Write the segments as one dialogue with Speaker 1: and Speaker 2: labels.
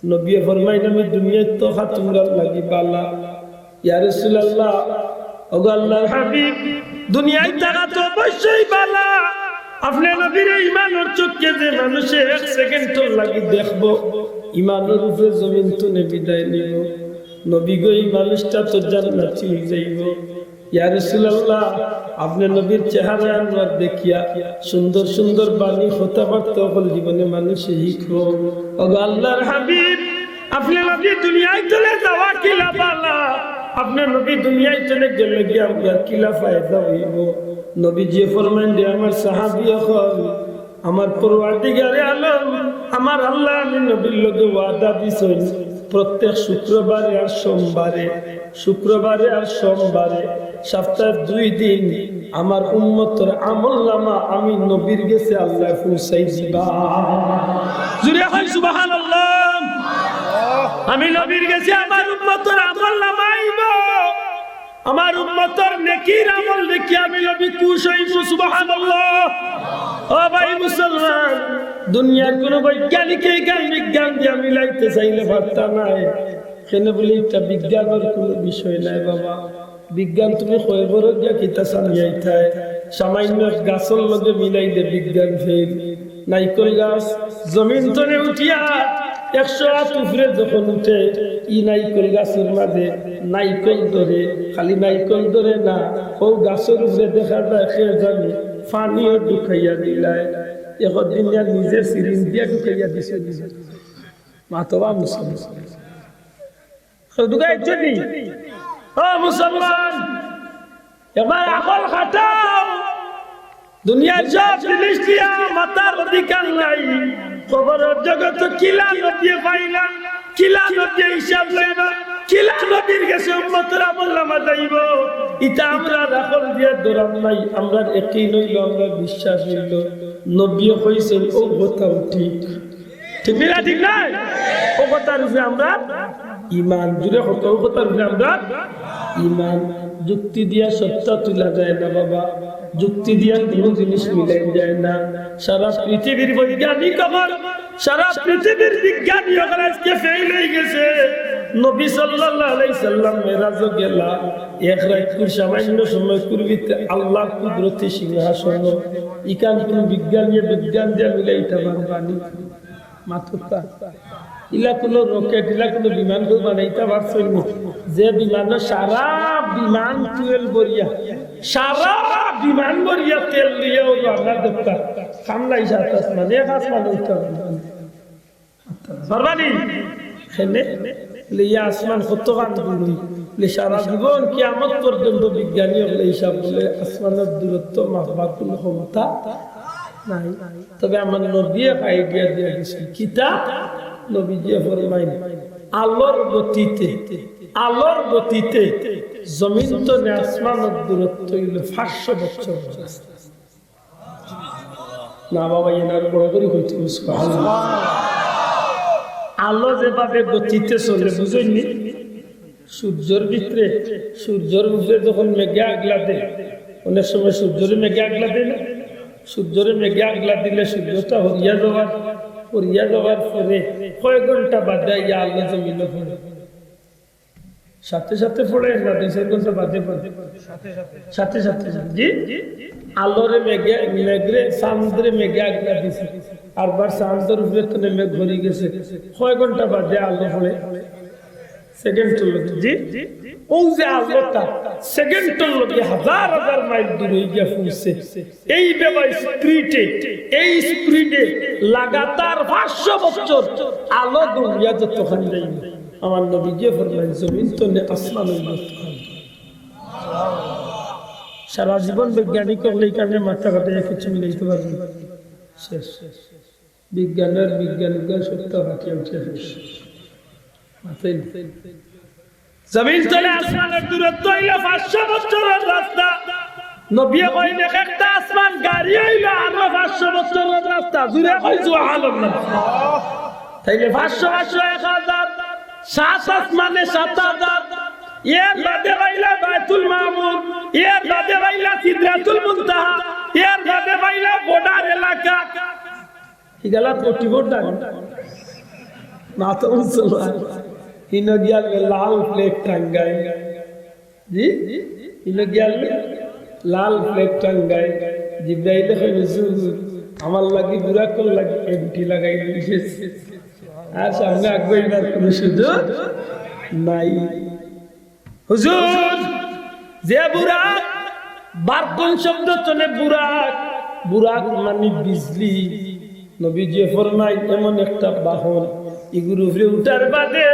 Speaker 1: নবী ফরমাইন আমি দুনিয়ায় তো তোমরা লাগি বালা। ইয়া রাসূলুল্লাহ, ওগো আল্লাহর হাবিব, দুনিয়ায় থাকা তো অবশ্যই বালা। আপনি নবীর ঈমানের চোখে যে মানুষে এক সেকেন্ড লাগি দেখবো, ঈমানের উপরে জমিন তো বিদায় নিব। নবী গো এই মানুষটা তো জান্নাতি হয়ে যাইব। ইয়া রাসূলুল্লাহ, আপনি নবীর চেহারা আনওয়ার দেখিয়া সুন্দর সুন্দর বাণী কথাবার্তা হল জীবনে মানুষে শিখবো। ওগো আল্লাহর হাবিব, আপনি নবী দুনিয়ায় চলে যাওয়া কিলা বালা। আপনি নবী দুনিয়ায় চলে গেলে গিয়ে আমরা কিলা ফায়দা হইব। নবী যে ফরমান দে আমার সাহাবী হল, আমার পরওয়ারদিগারে আলম, আমার আল্লাহ আমি নবীর লগে ওয়াদা দিছেন প্রত্যেক শুক্রবারে আর সোমবারে, শুক্রবারে আর সোমবারে সপ্তাহে 2 দিন আমার উম্মতের আমলনামা আমি নবীর কাছে আল্লাহ পৌঁছাই দিবা। জুরে হয় সুবহানাল্লাহ। আমি নবীর কাছে আমার উম্মতের আমলনামা আইব, আমার উম্মতের নেকির আমল দেখি আমি নবী খুশ হইব। সুবহানাল্লাহ। ও ভাই মুসলমান, দুনিয়ার কোন বৈজ্ঞানিক বিজ্ঞান দিয়ে মিলাইতে চাইলে পারতা নাই। কেন বলি এটা বিজ্ঞানের কোন বিষয় নাই বাবা। বিজ্ঞান তুমি খবর গিয়া কিতা সামিয়াইতায়, সামান্য গাছের লগে মিলাইলে বিজ্ঞান ফেল। নাইকল গাছ জমিন তলে উঠিয়া 108 উপরে যখন উঠে, ই নাইকল গাছের মাঝে নাইকল ধরে, খালি নাইকল ধরে না, ও গাছের উপরে দেখা যায় খেয়ে জানি পানিও ঢুকাইয়া দিলায়। এখন দিনিয়া নিজে সিরিঞ্জ দিয়া ঢুকাইয়া দিছে মাতবা মুসলমান ঢুকাইছে নি। ও মুসলমান, এবার আকল খাটাও। দুনিয়ার সব জিনিস দিয়া মাতার অধিকার নাই। খবরের জগৎ কিলা নদী পাইলা, কিলা নদী হিসাব লইবা, কিলা নদীর কাছে উম্মতের আমলনামা যাইব। ইটা আমরা রাখল দিয়া দরাম নাই। আমরা একই নইল, আমরা বিশ্বাস হইল নবী কইছেন ও কথা ঠিক। ঠিক না ঠিক নাই? ও কথার উপরে আমরা ঈমান, জুড়ে কত ও কথার উপরে আমরা ঈমান। যুক্তি দিয়া সত্য তুলা যায় না বাবা, যুক্তি দিয়া কোনো জিনিস মিলাই যায় না। সারা পৃথিবীর বৈজ্ঞানিক খবর, সারা পৃথিবীর বিজ্ঞানী আজকে ফেল হয়ে গেছে। নবী সাল্লাল্লাহু আলাইহি সাল্লাম মেরাজ গেলা, এক রাত সামান্য সময় পূর্বিতে আল্লাহ কুদরতি সিংহাসন। ইকান কোন বিজ্ঞানী বিজ্ঞান দিয়া মিলাইতে পারবানি মাথা। ইলা কোনো রকেট, ইলা কোনো বিমান বানাইতে পারছেন না। যে বিমান সারা বিমান তেল বরিয়া, সারা বিমান বরিয়া তেল দিয়ে আমরা দেখতাম কামলাই সাত আসমান, এক আসমান পারবানি হেনে ইয়া আসমান কত কান দূর। সারা জীবন কিয়ামত পর্যন্ত বিজ্ঞানী হলে হিসাব বলে আসমানের দূরত্ব মাপবার কোনো ক্ষমতা নাই। তবে আমার নবী আইডিয়া দিয়ে গেছে কিতা, নবী দিয়ে ফরমাইন আলোর গতিতে, আলোর গতিতে জমিন তো আসমানের দূরত্ব হইল 500 বছর। না বাবা এনার বড় করে হইতে আলো যেভাবে গতিতে চলে বুঝেননি, সূর্যের ভিতরে, সূর্যের উপরে যখন মেঘে আগলা দেয়, অনেক সময় সূর্যের মেঘে আগলা দেয় না, সূর্যের মেঘে আগলা দিলে সূর্যটা হরিয়া যাওয়ার পরে কয়েক ঘন্টা বাদে ইয়া আলো জমিল পড়ে, সাথে সাথে পড়ে না 2-4 ঘন্টা বাদে পড়ে, সাথে সাথে জি আলোরে মেঘে চাঁদরে মেঘে আগলা দিছে, আরবার চাঁদের উপরে তো মেঘ ঘুরে গেছে, কয়েক ঘন্টা বাদে আলো পড়ে সেকেন্ডের লগে জি ও যে আলোটা সেকেন্ডের লগে হাজার হাজার মাইল দূর হয়ে গিয়ে পৌঁছে। এই ব্যাপারে স্পিডে লাগাতার 500 বছর আলো দুনিয়া যতক্ষণ যাই আমার নবী যে ফরমাইন জমিন তো আসমান হইল। সারা জীবন বৈজ্ঞানিক হলে এই কারণে মাথা কাটাইয়া কিছু মিলাইতে পারবে শেষ। বিজ্ঞানের সত্য বাকি উঠে জমিন তলে আসমানের দূরত্ব হইল 500 বছরের রাস্তা। নবী কইলে একটা আসমান গাড়ি হইল আরো 500 বছরের রাস্তা। জুড়ে কই সুবহানাল্লাহ। তাইলে 500 1000 7 আসমানে 7000, এর বাদে বাইলা বাইতুল মামুর, এর বাদে বাইলা সিদরাতুল মুনতাহা, এর বাদে বাইলা বর্ডার এলাকা। এগুলা কোটি বর্ডার মাতো মুসলমান হিনো গিয়াল লাল ফ্লেক টাঙ্গাই জি হিনো গিয়াল লাল ফ্লেক টাঙ্গাই জিব্রাইল হুজুর আমার লাগি বুড়া কল লাগি এমটি লাগাই দিয়েছে আর সামনে আগবাইবার কোনো সুযোগ নাই হুজুর যে বুড়া বারকন শব্দ চলে বুড়াক বুড়াক মানে বিজলি নবীজি ফরমাই এমন একটা বাহন ইগুর উপরে উঠার বাদে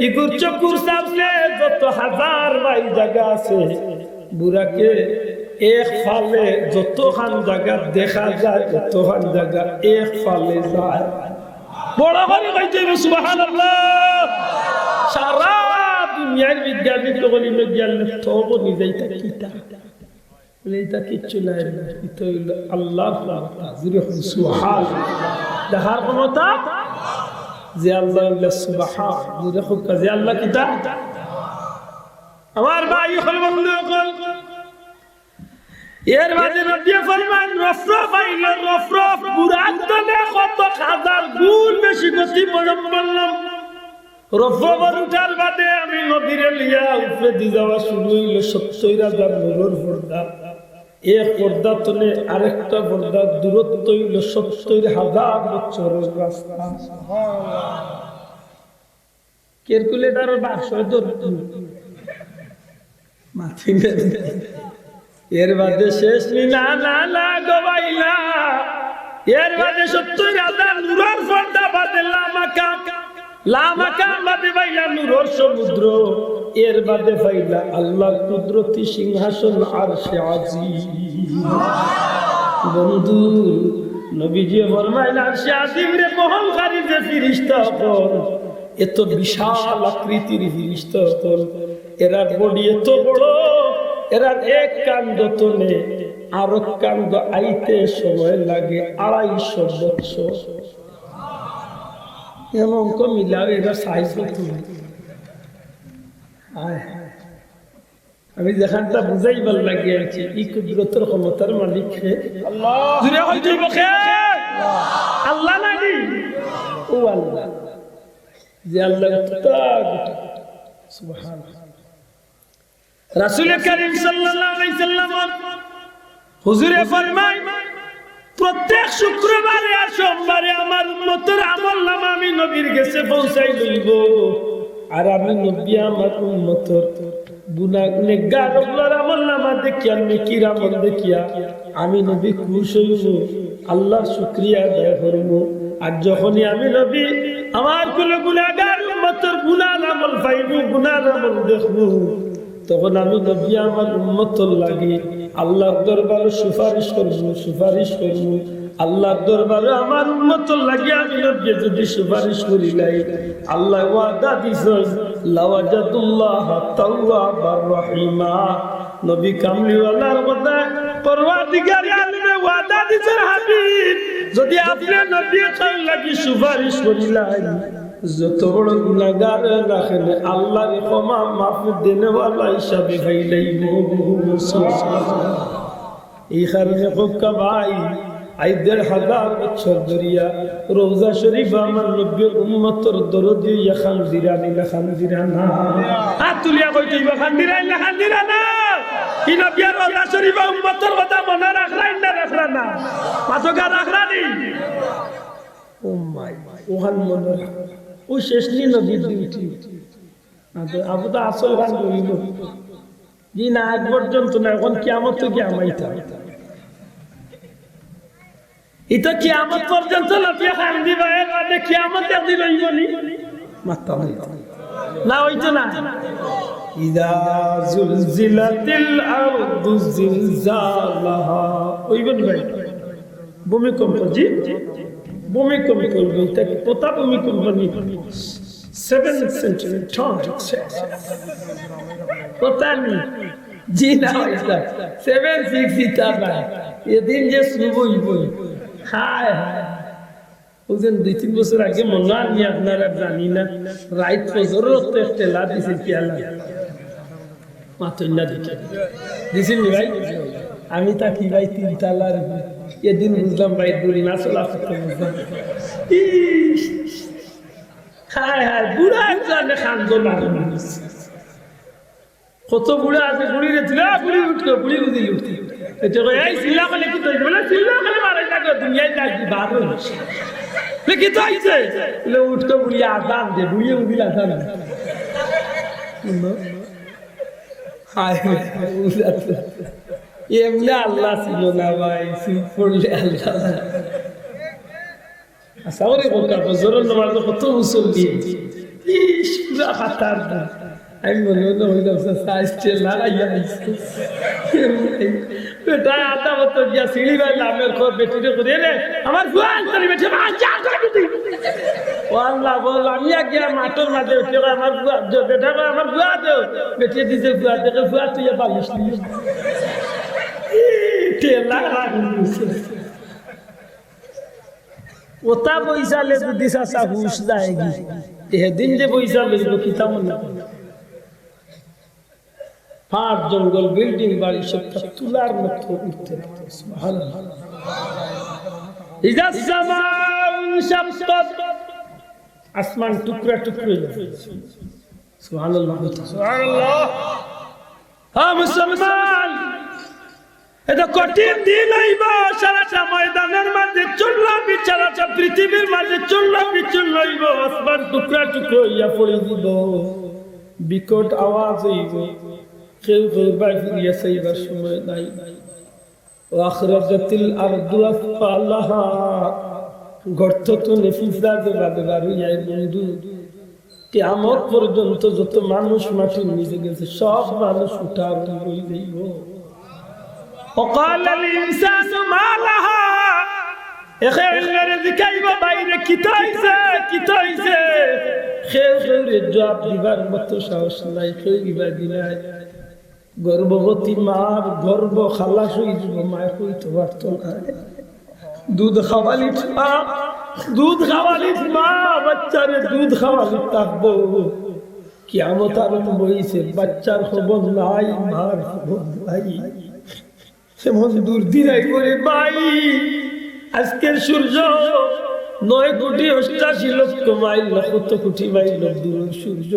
Speaker 1: ইগুর চকুর সামনে যত হাজার মাইল জায়গা আছে বুড়াকে এক ফালে যতখান জায়গা দেখা যায় ততখান জায়গা এক ফালে যায় বড় করে কইতে সুবহানাল্লাহ সারা দুনিয়ার বিজ্ঞানী তো বলি বিজ্ঞান তো নিজেইটা কিতা এটা কিচ্ছু নাই এটা হইল আল্লাহ সুবহানাল্লাহ দেখার ক্ষমতা যে আল্লাহ সুবহানাল্লাহ যে আল্লাহ কিতা আমার ভাই হল বন্ধু হল এর মাঝে নবী ফরমান রফরফ আইল রফরফ বুরাক দলে কত হাজার গুণ বেশি গতি বললাম রফরফ উঠার বাদে আমি নবীর লিয়া উপরে দি যাওয়া শুরু হইল 70,000 নূরের পর্দা এক পর্দা তলে আরেকটা পর্দা দূরত্ব হইল 70,000 বছরের রাস্তা সুবহানাল্লাহ ক্যালকুলেটর বাক্সে ধরত মাথি এর বাদে শেষ না না না গবাইলা এর বাদে 70,000 নূরের পর্দা বাদে লামাকা বাদে বাইলা নূরের সমুদ্র এর বাদে পাইলা আল্লাহর কুদরতি সিংহাসন আরশে আজিম বন্ধু নবীজি ফরমাইলেন আরশে আজিম রে বহনকারী যে ফেরেশতা হল এত বিশাল আকৃতির ফেরেশতা হল এরা বডি এত বড় এরা এক কাণ্ড তোলে আর কাণ্ড আইতে সময় লাগে 250 বছর এমন মিলাও এরা সাইজ তুলে আমি যেখানটা বুঝাইবার লাগে আছি এই কুদরতের ক্ষমতার মালিক কে আল্লাহ জুড়ে হইতে বকে আল্লাহ নাকি ও আল্লাহ যে আল্লাহ সুবহানাল্লাহ রাসূল করিম সাল্লাল্লাহু আলাইহি সাল্লাম হুজুরে ফরমায় প্রত্যেক শুক্রবারে আর সোমবারে আমার উম্মতের আমলনামা আমি নবীর কাছে পৌঁছাই লইব আর আমি নবী আমার উম্মতের গুনাহ নেগার আল্লাহর আমলনামা দেখিয়া নেকির আমল দেখিয়া আমি নবী খুশি হইব আল্লাহর শুকরিয়া আদায় করব আর যখনই আমি নবী আমার কোন গুনাহগার উম্মতের গুনাহ আমল পাইব গুনাহ আমল দেখব তখন আমি নবী আমার উম্মতের লাগি আল্লাহর দরবারে সুপারিশ করব আল্লাহর দরবারে আমার উম্মতের লাগি আমি নবী যদি সুপারিশ করি লাই আল্লাহ ওয়াদা দিছেন লাওয়াজাতুল্লাহ তাওয়াবার রহিমা নবী কামলিওয়ালার কথা পরওয়ারদিগার আলমে ওয়াদা দিছেন হাবিব যদি আপনি নবী কাল লাগি সুপারিশ করি লাই যত বড় গুনাহগার রাখেন আল্লাহর ক্ষমা মাফ দেনেওয়ালা হিসাবে গাইলাইব এই কারণে হক্কা ভাই আই 1,500 বছর ধরিয়া রওজা শরীফ আমার নবীর উম্মতের দরদি খানদিরানা তুলিয়া কইতেইবা খানদিরানা কি নবীর রওজা শরীফ উম্মতের কথা মনে রাখরা না মাথা রাখরানি ও মাই ওহান মনে ও শেষ নি নবীর ডিউটি আবু তো আসল গান করিল জি না আজ পর্যন্ত না এখন কিয়ামত তো কিয়ামাইতা এটা কিয়ামত পর্যন্ত নবী খান দিবা এর আগে কিয়ামত একদিন হইবনি মাত্তা না হইতো না ইদা জুলজিলাতিল আরদু জিলজালাহা হইবনি ভাই ভূমিকম্প জি ভূমিকম্প করবে তাকে পোতা ভূমিকম্প নি 7th century পোতা নি জি না এটা 7-6 ইতা ভাই এদিন যে শুরু হইব হায় ওজন 2-3 বছর আগে মনে আমি আপনারা জানি না রাইট ফজরের তো একটা লাভ দিছে পিয়ালা মাতন্না দিছেন নি ভাই আমি তাকি ভাই 3 তালার এদিন বুঝলাম ভাই দুই না চলা বুঝলাম হায় হায় বুড়া একজনে খান্দ লাগে কত বুড়া আছে বুড়ি রেছিল বুড়ি উঠলো বুড়ি বুঝি উঠতে এটা কই এই সিল্লা কলে কি তৈরি বলে সিল্লা কলে মারে টাকা দুনিয়ায় লাগি বার হইছে কি তো আইছে বলে উঠতো বুড়ি আদান দে বুড়ি উবিল আদান হায় এমনি আল্লাহ ছিল না ভাই সিল পড়লে আল্লাহ আসারে বলকা বজরন নামাজ কত মুসল্লি ইস পুরা খাতার আমি মনে মনে হইলাম সাইজে লাগাইয়া আইছে বেটা আটা মতো গিয়া সিঁড়ি বাইলা আমের খোর বেটিরে করে রে আমার বুয়া আনতারি বেটে মা যা করে দিতি ও আল্লাহ বল আমি গিয়া মাঠের মাঝে উঠে আমার বুয়া বেটা আমার বুয়া দেও বেটিয়ে দিছে বুয়া দেখে বুয়া তুই বালিশ নিয়ে টেলা লাগিছে ওটা পয়সা লে যদি সাসা হুশ যায়গি এদিন যে পয়সা লইব কিতা মনে পাহাড় জঙ্গল বিল্ডিং বাড়ি সব তুলার মতো উঠতে সুবহানাল্লাহ ইজা সামাউ শাক্কাত আসমান টুকরা টুকরা হয়ে যাবে সুবহানাল্লাহ সুবহানাল্লাহ হ্যাঁ মুসলমান এটা কঠিন দিন আইব সারাটা ময়দানের মাঝে চুল্লা বিছানাটা পৃথিবীর মাঝে চুল্লা বিচুল হইব আসমান টুকরা টুকরা হইয়া পড়ে দিব বিকট আওয়াজ হইব কেউ কেউ বাইরে ফিরিয়া চাইবার সময় নাই আখরাজাতিল আরদু আসফালাহা গর্ত তো নেফিজা দেবা দেবা হইয়া বন্ধু কিয়ামত পর্যন্ত যত মানুষ মাটির নিচে গেছে সব মানুষ উঠা হয়ে যাইব وقال الانسان ما لها اخير رزقي বাইরে কিতাইছে খের জবাব দিবার মতো সাহস নাই কইবা দিলাই গর্ভবতী মার গর্ভ খালাস হই যাব মায় কইতে পারত না দুধ খাওয়ালি মা বাচ্চারে দুধ খাওয়ালি থাকবো কিয়ামত আর বইছে বাচ্চার খবর নাই মার খবর নাই সেমন দুর্দিনাই করে ভাই আজকের সূর্য 9,88,00,000 মাইল কত কোটি মাইল দূর সূর্য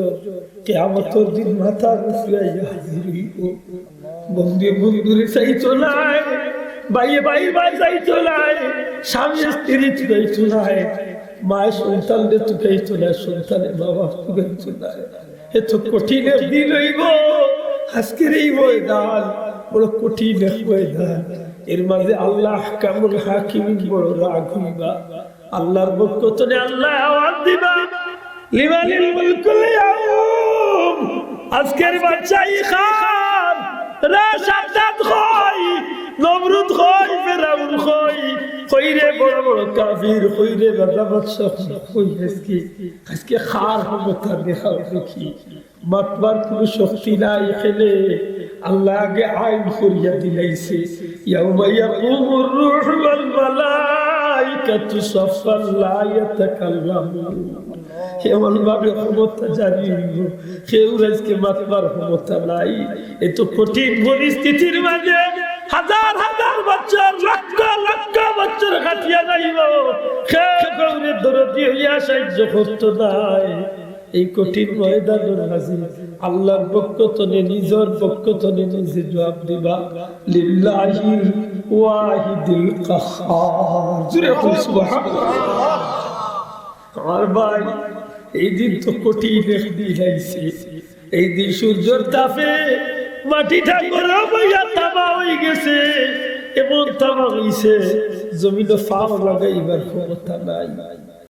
Speaker 1: কিয়ামতের দিন মাথা উঠিয়া হাজির হইব বন্ধুরে চাই চলায় ভাই চাই চলায় স্বামী স্ত্রী চাই চলায় মায়ের সন্তানদের চাই চলায় সন্তানের বাবা চাই চলায় এত কঠিন দিন হইব আজকের এই ময়দান বড় কঠিন ময়দান এর মাঝে আল্লাহ কামুল হাকিম বড় রাগ হইবা আল্লাহর বরকতে আল্লাহ আওয়াজ দিবা লিমানিল মুলকুল ইয়াউম আজকের বাচ্চাই খাম রা সাদ্দাত কই নমরুদ কই ফিরাউন কই রে বড় বড় কাফির কই রে বাদশা কই আজকে খার ক্ষমতা দেখাও দেখি মাতবার কোনো শক্তি নাই খেলে আল্লাহ আগে আইন করিয়া দিলাইছে ইয়াউমা ইয়াকুমুর রূহু ওয়াল মালাইকাতু সাফফান লা ইয়াতাকাল্লামুন এমন ভাবে ক্ষমতা জারি হইব কেউ আজকে মাতবার ক্ষমতা নাই এত কঠিন পরিস্থিতির মাঝে হাজার হাজার বছর লক্ষ লক্ষ বছর কাটিয়া যাইব কেউ কাউরে দরদি হইয়া সাহায্য করতে নাই এই কঠিন ময়দানের মাঝে আল্লাহর পক্ষতনে নিজের পক্ষতনে নিজে জবাব দিবা লিল্লাহি ওয়াহিদিল কাহ্হার জুরে সুবহানাল্লাহ আর ভাই এই দিন তো কঠিন দিন আইছে এই দিন সূর্যের তাপে মাটিটা গরম হইয়া তামা হয়ে গেছে এমন তামা হইছে জমিনে ফাও লাগাইবার ক্ষমতা নাই